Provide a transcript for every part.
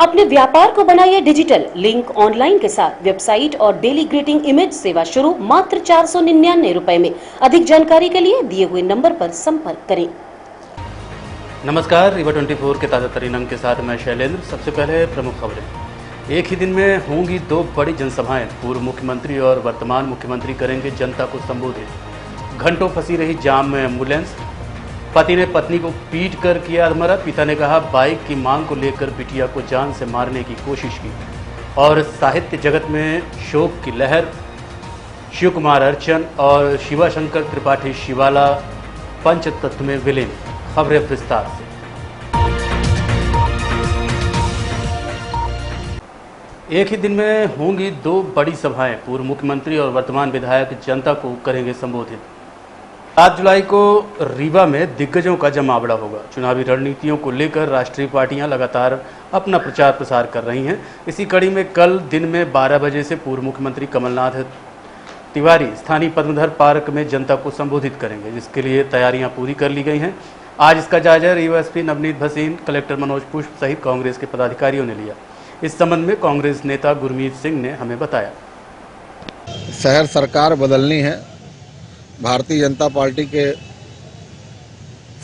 अपने व्यापार को बनाइए डिजिटल। लिंक ऑनलाइन के साथ वेबसाइट और डेली ग्रीटिंग इमेज सेवा शुरू मात्र 499 रुपए में। अधिक जानकारी के लिए दिए हुए नंबर पर संपर्क करें। नमस्कार, रीवा 24 के ताज़ा तरीन अंक के साथ मैं शैलेंद्र। सबसे पहले प्रमुख खबरें। एक ही दिन में होंगी दो बड़ी जनसभाएं। पूर्व मुख्यमंत्री और वर्तमान मुख्यमंत्री करेंगे जनता को संबोधित। घंटों फंसी रही जाम में एम्बुलेंस। पति ने पत्नी को पीट कर किया अधमरा। पिता ने कहा बाइक की मांग को लेकर बिटिया को जान से मारने की कोशिश की। और साहित्य जगत में शोक की लहर। शिव कुमार अर्चन और शिवाशंकर त्रिपाठी शिवाला पंचतत्व में विलीन। खबरें विस्तार से। एक ही दिन में होंगी दो बड़ी सभाएं। पूर्व मुख्यमंत्री और वर्तमान विधायक जनता को करेंगे संबोधित। 7 जुलाई को रीवा में दिग्गजों का जमावड़ा होगा। चुनावी रणनीतियों को लेकर राष्ट्रीय पार्टियां लगातार अपना प्रचार प्रसार कर रही हैं। इसी कड़ी में कल दिन में 12 बजे से पूर्व मुख्यमंत्री कमलनाथ तिवारी स्थानीय पद्मधर पार्क में जनता को संबोधित करेंगे, जिसके लिए तैयारियां पूरी कर ली गई हैं। आज इसका जायजा रीवा एसपी नवनीत भसीन, कलेक्टर मनोज पुष्प सहित कांग्रेस के पदाधिकारियों ने लिया। इस संबंध में कांग्रेस नेता गुरमीत सिंह ने हमें बताया। शहर सरकार बदलनी है। भारतीय जनता पार्टी के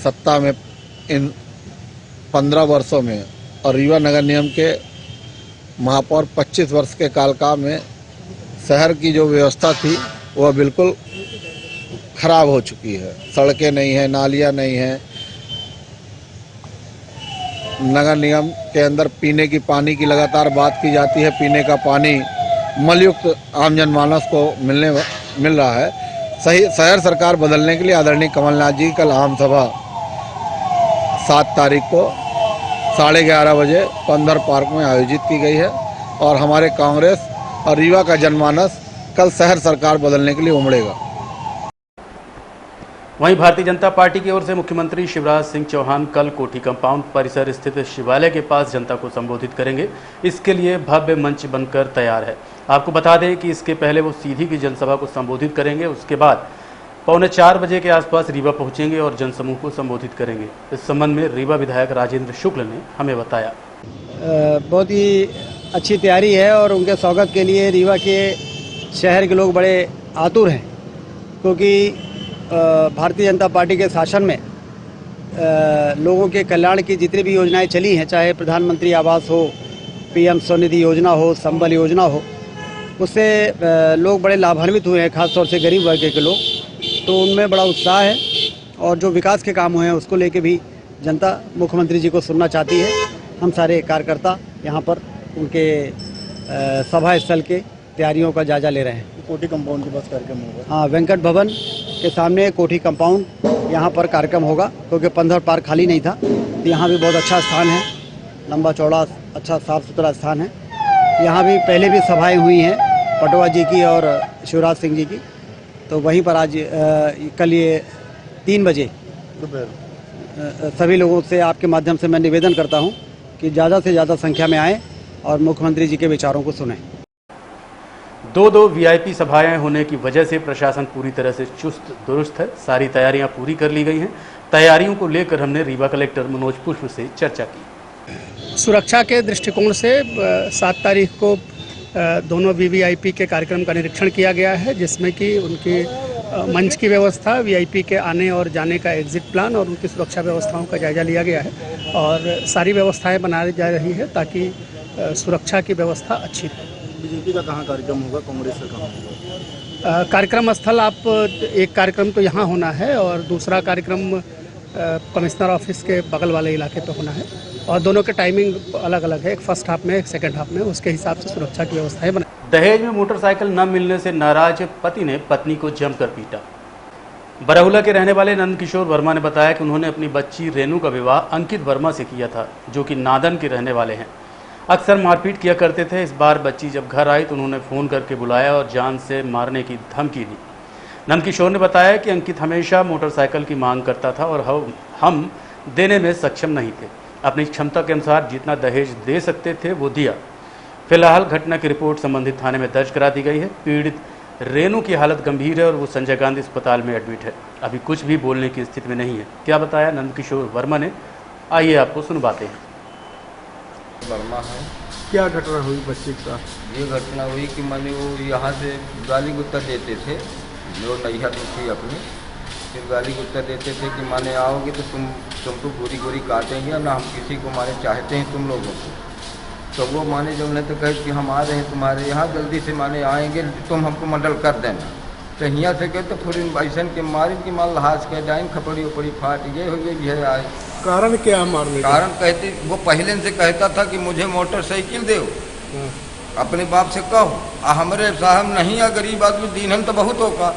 सत्ता में इन 15 वर्षों में और रीवा नगर निगम के महापौर 25 वर्ष के कालकाल में शहर की जो व्यवस्था थी वह बिल्कुल खराब हो चुकी है। सड़कें नहीं हैं, नालियां नहीं हैं। नगर निगम के अंदर पीने की पानी की लगातार बात की जाती है। पीने का पानी मलयुक्त आम जनमानस को मिल रहा है। सही शहर सरकार बदलने के लिए आदरणीय कमलनाथ जी कल आम सभा 7 तारीख को 11:30 बजे पद्मधर पार्क में आयोजित की गई है और हमारे कांग्रेस और रीवा का जनमानस कल शहर सरकार बदलने के लिए उमड़ेगा। वहीं भारतीय जनता पार्टी की ओर से मुख्यमंत्री शिवराज सिंह चौहान कल कोठी कंपाउंड परिसर स्थित शिवालय के पास जनता को संबोधित करेंगे। इसके लिए भव्य मंच बनकर तैयार है। आपको बता दें कि इसके पहले वो सीधी की जनसभा को संबोधित करेंगे। उसके बाद 3:45 बजे के आसपास रीवा पहुंचेंगे और जनसमूह को संबोधित करेंगे। इस संबंध में रीवा विधायक राजेंद्र शुक्ल ने हमें बताया। बहुत ही अच्छी तैयारी है और उनके स्वागत के लिए रीवा के शहर के लोग बड़े आतुर हैं, क्योंकि भारतीय जनता पार्टी के शासन में लोगों के कल्याण की जितनी भी योजनाएं चली हैं, चाहे प्रधानमंत्री आवास हो, पीएम स्वनिधि योजना हो, संबल योजना हो, उससे लोग बड़े लाभान्वित हुए हैं, खासतौर से गरीब वर्ग के लोग। तो उनमें बड़ा उत्साह है और जो विकास के काम हुए हैं उसको लेके भी जनता मुख्यमंत्री जी को सुनना चाहती है। हम सारे कार्यकर्ता यहाँ पर उनके सभा स्थल के तैयारियों का जायजा ले रहे हैं। कोठी कंपाउंड के पास कार्यक्रम होगा। हाँ, वेंकट भवन के सामने कोठी कंपाउंड यहाँ पर कार्यक्रम होगा, क्योंकि पद्मधर पार्क खाली नहीं था। तो यहाँ भी बहुत अच्छा स्थान है, लंबा चौड़ा अच्छा साफ सुथरा स्थान है। यहाँ भी पहले भी सभाएं हुई हैं पटवा जी की और शिवराज सिंह जी की। तो वहीं पर आज कल ये 3 बजे सभी लोगों से आपके माध्यम से मैं निवेदन करता हूँ कि ज़्यादा से ज़्यादा संख्या में आएँ और मुख्यमंत्री जी के विचारों को सुनें। 2 वीआईपी सभाएं होने की वजह से प्रशासन पूरी तरह से चुस्त दुरुस्त है। सारी तैयारियां पूरी कर ली गई हैं। तैयारियों को लेकर हमने रीवा कलेक्टर मनोज पुष्प से चर्चा की। सुरक्षा के दृष्टिकोण से 7 तारीख को दोनों वीवीआईपी के कार्यक्रम का निरीक्षण किया गया है, जिसमें कि उनकी मंच की व्यवस्था, वीआईपी के आने और जाने का एग्जिट प्लान और उनकी सुरक्षा व्यवस्थाओं का जायजा लिया गया है और सारी व्यवस्थाएँ बनाई जा रही है ताकि सुरक्षा की व्यवस्था अच्छी रहे। बीजेपी का कहाँ कार्यक्रम होगा, कांग्रेस का कहाँ होगा? कार्यक्रम स्थल आप एक कार्यक्रम तो यहाँ होना है और दूसरा कार्यक्रम कमिश्नर ऑफिस के बगल वाले इलाके पे होना है और दोनों के टाइमिंग अलग अलग है, एक फर्स्ट हाफ में एक सेकंड हाफ में। उसके हिसाब से सुरक्षा की व्यवस्थाएं बनाई। दहेज में मोटरसाइकिल न मिलने से नाराज पति ने पत्नी को जमकर पीटा। बरहुला के रहने वाले नंदकिशोर वर्मा ने बताया कि उन्होंने अपनी बच्ची रेनू का विवाह अंकित वर्मा से किया था, जो कि नादन के रहने वाले हैं। अक्सर मारपीट किया करते थे। इस बार बच्ची जब घर आई तो उन्होंने फ़ोन करके बुलाया और जान से मारने की धमकी दी। नंदकिशोर ने बताया कि अंकित हमेशा मोटरसाइकिल की मांग करता था और हम देने में सक्षम नहीं थे। अपनी क्षमता के अनुसार जितना दहेज दे सकते थे वो दिया। फिलहाल घटना की रिपोर्ट संबंधित थाने में दर्ज करा दी गई है। पीड़ित रेनू की हालत गंभीर है और वो संजय गांधी अस्पताल में एडमिट है। अभी कुछ भी बोलने की स्थिति में नहीं है। क्या बताया नंदकिशोर वर्मा ने, आइए आपको सुनवाते हैं। वर्मा है। क्या घटना हुई बच्चे के साथ? ये घटना हुई कि मैंने वो यहाँ से गाली गुत्ता देते थे, जो नैहर में थी अपनी, फिर गाली गुत्ता देते थे कि माने आओगे तो तुमको गोरी गोरी काटेंगे ना, हम किसी को माने चाहते हैं तुम लोगों को। तो वो माने जो उन्हें तो कहे कि हम आ रहे हैं तुम्हारे यहाँ, जल्दी से माने आएंगे, तुम हमको मर्डर कर देना। तो यहाँ से कहते फिर ऐसा के मारे कि मान लहाज के डाइन खपड़ी उपड़ी फाट ये हो गई है। आए कारण क्या मारने का? कारण कहते वो पहले से कहता था कि मुझे मोटरसाइकिल दो, अपने बाप से कहो, हमरे साहब नहीं है, गरीब आदमी दीनहन तो बहुत होगा,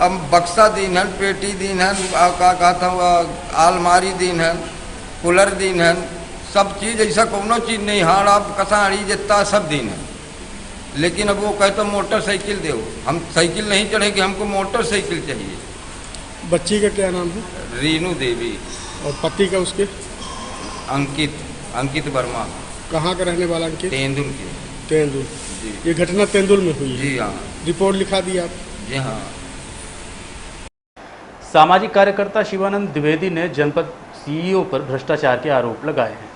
अब बक्सा दीनहन, पेटी दीनहन, का कहता हुआ आलमारी दीनहन, कूलर दीनहन, सब चीज़ ऐसा कोनो चीज़ नहीं, हाड़ आप कसाड़ी जितना सब दीनहन। लेकिन अब वो कहता मोटरसाइकिल दो, हम साइकिल नहीं चढ़ेगी, हमको मोटरसाइकिल चाहिए। बच्ची का क्या नाम है? रीनू देवी। और पति का उसके? अंकित वर्मा। कहाँ का रहने वाला अंकित? तेंदुल के। तेंदुल। जी। ये घटना तेंदुल में हुई है? जी हाँ। रिपोर्ट लिखा दी आप? जी हाँ। सामाजिक कार्यकर्ता शिवानंद द्विवेदी ने जनपद सीईओ पर भ्रष्टाचार के आरोप लगाए हैं।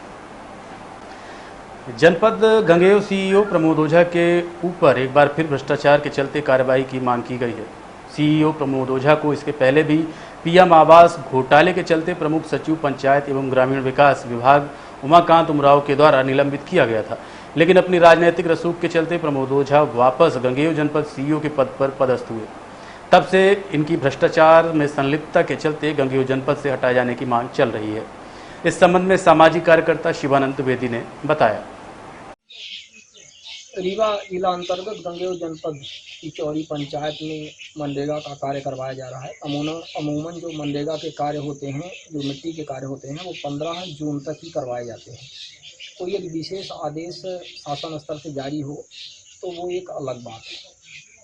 जनपद गंगेय सीईओ प्रमोद ओझा के ऊपर एक बार फिर भ्रष्टाचार के चलते कार्रवाई की मांग की गई है। सीईओ प्रमोद ओझा को इसके पहले भी पीएम आवास घोटाले के चलते प्रमुख सचिव पंचायत एवं ग्रामीण विकास विभाग उमाकांत उमराव के द्वारा निलंबित किया गया था, लेकिन अपनी राजनीतिक रसूख के चलते प्रमोद ओझा वापस गंगेय जनपद सीईओ के पद पर पदस्थ हुए। तब से इनकी भ्रष्टाचार में संलिप्तता के चलते गंगेय जनपद से हटाए जाने की मांग चल रही है। इस संबंध में सामाजिक कार्यकर्ता शिवानंद द्विवेदी ने बताया। रीवा जिला अंतर्गत गंगेय जनपद की चौरी पंचायत में मनरेगा का कार्य करवाया जा रहा है। अमूमन जो मनरेगा के कार्य होते हैं, जो मिट्टी के कार्य होते हैं, वो 15 जून तक ही करवाए जाते हैं। कोई एक विशेष आदेश शासन स्तर से जारी हो तो वो एक अलग बात है।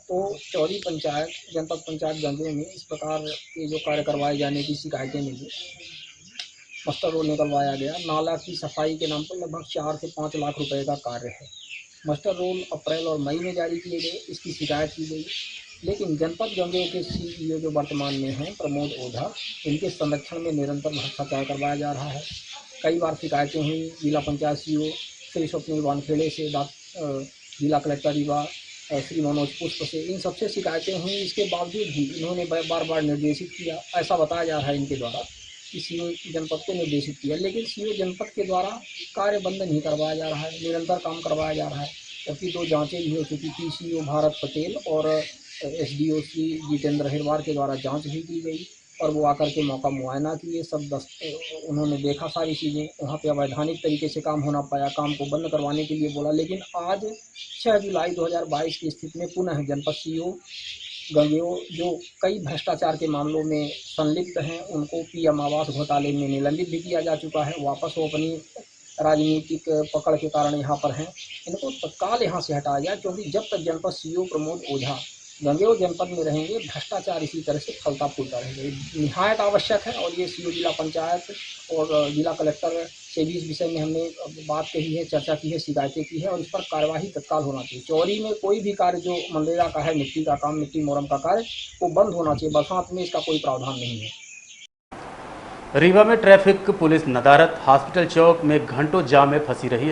तो चौरी पंचायत जनपद पंचायत गंगेय में इस प्रकार के जो कार्य करवाए जाने की शिकायतें मिली, मस्टर रोल निकलवाया गया। नाला की सफाई के नाम पर लगभग 4 से 5 लाख रुपए का कार्य है। मास्टर रोल अप्रैल और मई में जारी किए गए, इसकी शिकायत की गई, लेकिन जनपद गंगेय के सीईओ जो वर्तमान में हैं प्रमोद ओझा, इनके संरक्षण में निरंतर भ्रष्टाचार करवाया जा रहा है। कई बार शिकायतें हुई जिला पंचायत सीईओ श्री स्वप्निल वानखेड़े से, जिला कलेक्टर रीवा श्री मनोज पुष्प से, इन सबसे शिकायतें हुई। इसके बावजूद भी इन्होंने बार बार निर्देशित किया, ऐसा बताया जा रहा है इनके द्वारा कि सीईओ जनपद को निर्देशित किया, लेकिन सीईओ जनपद के द्वारा कार्य बंद नहीं करवाया जा रहा है, निरंतर काम करवाया जा रहा है। जबकि 2 जांचें भी हो चुकी थी, सीईओ भारत पटेल और एसडीओ श्री जितेंद्र हिरवार के द्वारा जांच भी की गई और वो आकर के मौका मुआयना किए, सब उन्होंने देखा सारी चीज़ें, वहाँ पे अवैधानिक तरीके से काम होना पाया, काम को बंद करवाने के लिए बोला। लेकिन आज 6 जुलाई 2022 की स्थिति में पुनः जनपद सीईओ गंगेय जो कई भ्रष्टाचार के मामलों में संलिप्त हैं, उनको पीएम आवास घोटाले में निलंबित भी किया जा चुका है। वापस वो अपनी राजनीतिक पकड़ के कारण यहाँ पर हैं, इनको तत्काल यहाँ से हटाया जाए, क्योंकि जब तक जनपद सीईओ प्रमोद ओझा गंगेय जनपद में रहेंगे, भ्रष्टाचार इसी तरह से फलता फूलता रहेगा। निहायत आवश्यक है और ये सीईओ जिला पंचायत और जिला कलेक्टर से भी इस विषय में हमने बात कही है, चर्चा की है, शिकायतें की है और इस पर कार्यवाही तत्काल होना चाहिए। चौरी में कोई भी कार्य जो मनरेगा का है, मिट्टी का काम, मिट्टी मोरम का कार्य, वो बंद होना चाहिए। बरसात में इसका कोई प्रावधान नहीं है। रीवा में ट्रैफिक पुलिस नदारत, हॉस्पिटल चौक में घंटों जाम में फंसी रही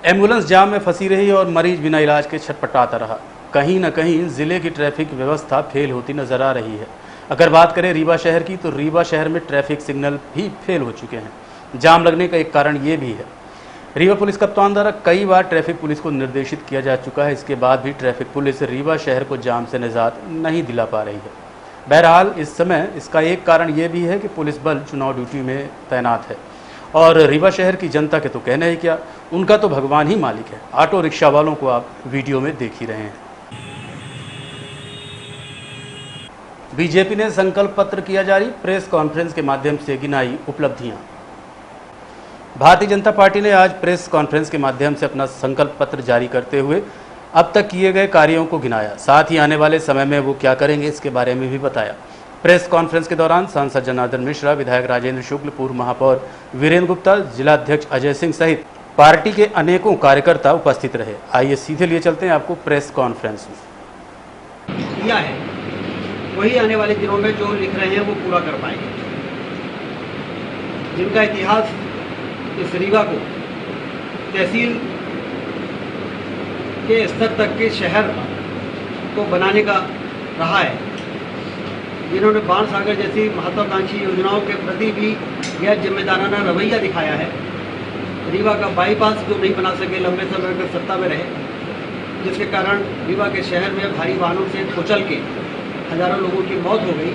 एम्बुलेंस जाम में फंसी रही और मरीज बिना इलाज के छटपटाता रहा। कहीं न कहीं जिले की ट्रैफिक व्यवस्था फेल होती नजर आ रही है। अगर बात करें रीवा शहर की, तो रीवा शहर में ट्रैफिक सिग्नल भी फेल हो चुके हैं। जाम लगने का एक कारण ये भी है, रीवा पुलिस कप्तान द्वारा कई बार ट्रैफिक पुलिस को निर्देशित किया जा चुका है, इसके बाद भी ट्रैफिक पुलिस रीवा शहर को जाम से निजात नहीं दिला पा रही है। बहरहाल इस समय इसका एक कारण ये भी है कि पुलिस बल चुनाव ड्यूटी में तैनात है और रीवा शहर की जनता के तो कहना ही क्या, उनका तो भगवान ही मालिक है। ऑटो रिक्शा वालों को आप वीडियो में देख ही रहे हैं। बीजेपी ने संकल्प पत्र किया जारी, प्रेस कॉन्फ्रेंस के माध्यम से गिनाई उपलब्धियां। भारतीय जनता पार्टी ने आज प्रेस कॉन्फ्रेंस के माध्यम से अपना संकल्प पत्र जारी करते हुए अब तक किए गए कार्यों को गिनाया, साथ ही आने वाले समय में वो क्या करेंगे इसके बारे में भी बताया। प्रेस कॉन्फ्रेंस के दौरान सांसद जनार्दन मिश्रा, विधायक राजेंद्र शुक्ल, पूर्व महापौर वीरेंद्र गुप्ता, जिलाध्यक्ष अजय सिंह सहित पार्टी के अनेकों कार्यकर्ता उपस्थित रहे। आइए सीधे लिए चलते हैं आपको प्रेस कॉन्फ्रेंस में। किया है वही आने वाले दिनों में जो लिख रहे हैं वो पूरा कर पाएंगे। जिनका इतिहास इस रीवा को तहसील के स्तर तक के शहर को बनाने का रहा है, जिन्होंने बाणसागर जैसी महत्वाकांक्षी योजनाओं के प्रति भी गैर जिम्मेदाराना रवैया दिखाया है। रीवा का बाईपास जो नहीं बना सके, लंबे समय तक सत्ता में रहे, जिसके कारण रीवा के शहर में भारी वाहनों से कुचल के हजारों लोगों की मौत हो गई।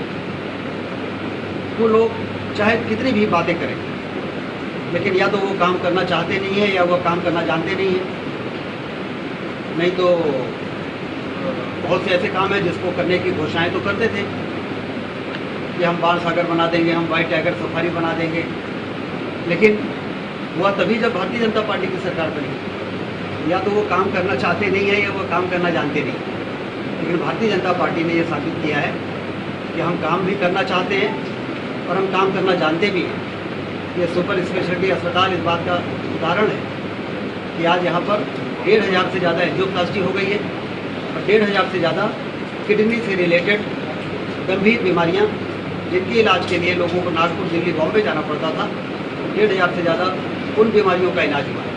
वो लोग चाहे कितनी भी बातें करें, लेकिन या तो वो काम करना चाहते नहीं है या वो काम करना जानते नहीं है। नहीं तो बहुत से ऐसे काम हैं जिसको करने की घोषणाएं तो करते थे कि हम बाणसागर बना देंगे, हम व्हाइट टाइगर सफारी बना देंगे, लेकिन हुआ तभी जब भारतीय जनता पार्टी की सरकार बनी। या तो वो काम करना चाहते नहीं है या वो काम करना जानते नहीं। लेकिन भारतीय जनता पार्टी ने ये साबित किया है कि हम काम भी करना चाहते हैं और हम काम करना जानते भी हैं। ये सुपर स्पेशलिटी अस्पताल इस बात का उदाहरण है कि आज यहाँ पर 1500 से ज़्यादा एंजियोप्लास्टी हो गई है और 1500 से ज़्यादा किडनी से रिलेटेड गंभीर बीमारियाँ, जिनके इलाज के लिए लोगों को नागपुर, दिल्ली, बॉम्बे जाना पड़ता था, 1500 से ज़्यादा उन बीमारियों का इलाज हुआ है।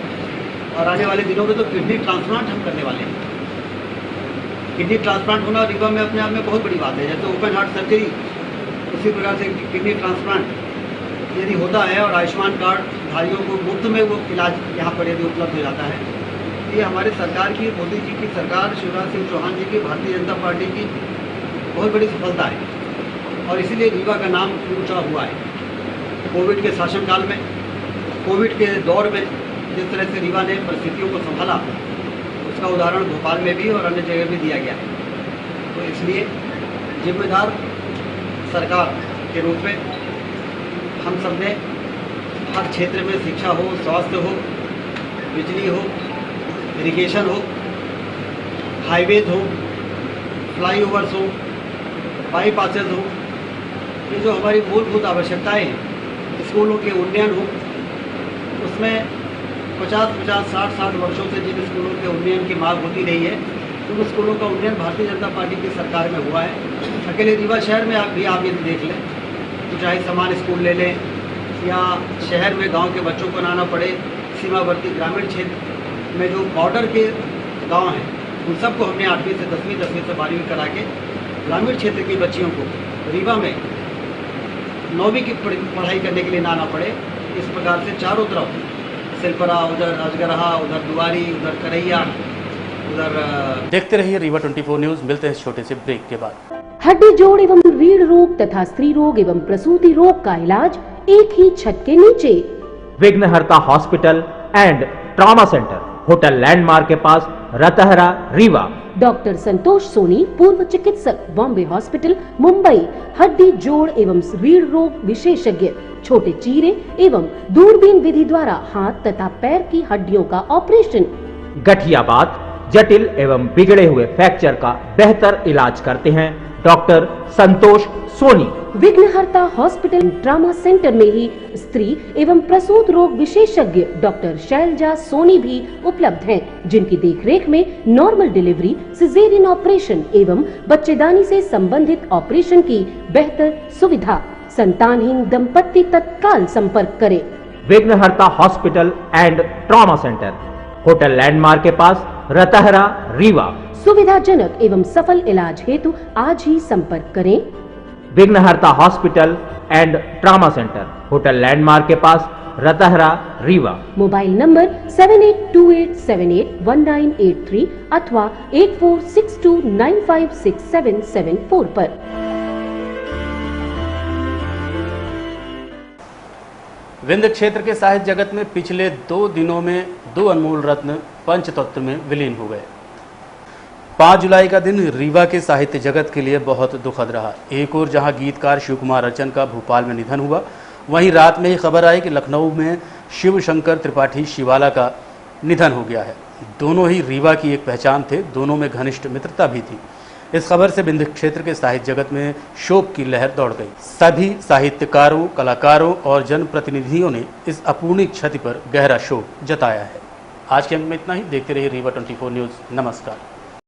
और आने वाले दिनों में तो किडनी ट्रांसप्लांट हम करने वाले हैं। किडनी ट्रांसप्लांट होना रीवा में अपने आप में बहुत बड़ी बात है। जैसे ओपन हार्ट सर्जरी, उसी प्रकार से किडनी ट्रांसप्लांट यदि होता है और आयुष्मान कार्ड धारियों को मुफ्त में वो इलाज यहाँ पर यदि उपलब्ध हो जाता है, ये हमारे सरकार की, मोदी जी की सरकार, शिवराज सिंह चौहान जी की, भारतीय जनता पार्टी की बहुत बड़ी सफलता है। और इसीलिए रीवा का नाम ऊंचा हुआ है। कोविड के शासनकाल में, कोविड के दौर में जिस तरह से रीवा ने परिस्थितियों को संभाला, उसका उदाहरण भोपाल में भी और अन्य जगह भी दिया गया है। तो इसलिए जिम्मेदार सरकार के रूप में हम सब ने हर क्षेत्र में, शिक्षा हो, स्वास्थ्य हो, बिजली हो, इरिगेशन हो, हाईवेज हो, फ्लाईओवर्स हो, बाईपासेज हो, ये जो हमारी मूलभूत आवश्यकताएं हैं, स्कूलों के उन्नयन हो, उसमें 50-50, 60-60 वर्षों से जिन स्कूलों के उन्नयन की मांग होती रही है, उन स्कूलों का उन्नयन भारतीय जनता पार्टी की सरकार में हुआ है। अकेले रीवा शहर में आप यदि देख लें तो चाहे समान स्कूल ले लें या शहर में गांव के बच्चों को आना पड़े, सीमावर्ती ग्रामीण क्षेत्र में जो बॉर्डर के गांव हैं, उन सबको हमने 8वीं से 10वीं, 10वीं से 12वीं करा के ग्रामीण क्षेत्र की बच्चियों को रीवा में 9वीं की पढ़ाई करने के लिए ना आना पड़े। इस प्रकार से चारों तरफ, सिलपरा, उधर अजगरहा, उधर दुआरी, उधर करैया, उधर देखते रहिए रीवा 24 न्यूज़। मिलते हैं इस छोटे से ब्रेक के बाद। हड्डी जोड़ एवं रीढ़ रोग तथा स्त्री रोग एवं प्रसूति रोग का इलाज एक ही छत के नीचे। विघ्नहर्ता hospital and trauma centre, hotel landmark के पास, रतहरा, रीवा। डॉक्टर संतोष सोनी, पूर्व चिकित्सक, बॉम्बे हॉस्पिटल, मुंबई। हड्डी जोड़ एवं रीढ़ रोग विशेषज्ञ, छोटे चीरे एवं दूरबीन विधि द्वारा हाथ तथा पैर की हड्डियों का ऑपरेशन। गठियाबात, जटिल एवं बिगड़े हुए फ्रैक्चर का बेहतर इलाज करते हैं डॉक्टर संतोष सोनी। विघ्नहर्ता हॉस्पिटल ट्रॉमा सेंटर में ही स्त्री एवं प्रसूत रोग विशेषज्ञ डॉक्टर शैलजा सोनी भी उपलब्ध हैं, जिनकी देखरेख में नॉर्मल डिलीवरी, सिजेरियन ऑपरेशन एवं बच्चेदानी से संबंधित ऑपरेशन की बेहतर सुविधा। संतानहीन दंपत्ति तत्काल संपर्क करें। विघ्नहर्ता hospital and trauma centre, hotel landmark के पास, रतहरा, रीवा। सुविधाजनक एवं सफल इलाज हेतु आज ही संपर्क करें। विघ्नहर्ता hospital and trauma centre, hotel landmark के पास, रतहरा, रीवा। मोबाइल नंबर 7828781983 अथवा 8462956774 पर। विंध्य क्षेत्र के साहित्य जगत में पिछले 2 दिनों में 2 अनमोल रत्न पंचतत्व में विलीन हो गए। 5 जुलाई का दिन रीवा के साहित्य जगत के लिए बहुत दुखद रहा। एक ओर जहां गीतकार शिव कुमार अर्चन का भोपाल में निधन हुआ, वहीं रात में ही खबर आई कि लखनऊ में शिव शंकर त्रिपाठी शिवाला का निधन हो गया है। दोनों ही रीवा की एक पहचान थे, दोनों में घनिष्ठ मित्रता भी थी। इस खबर से विंध्य क्षेत्र के साहित्य जगत में शोक की लहर दौड़ गई। सभी साहित्यकारों, कलाकारों और जनप्रतिनिधियों ने इस अपूर्णीय क्षति पर गहरा शोक जताया है। आज के अंक में इतना ही। देखते रहिए रीवा 24 न्यूज़। नमस्कार।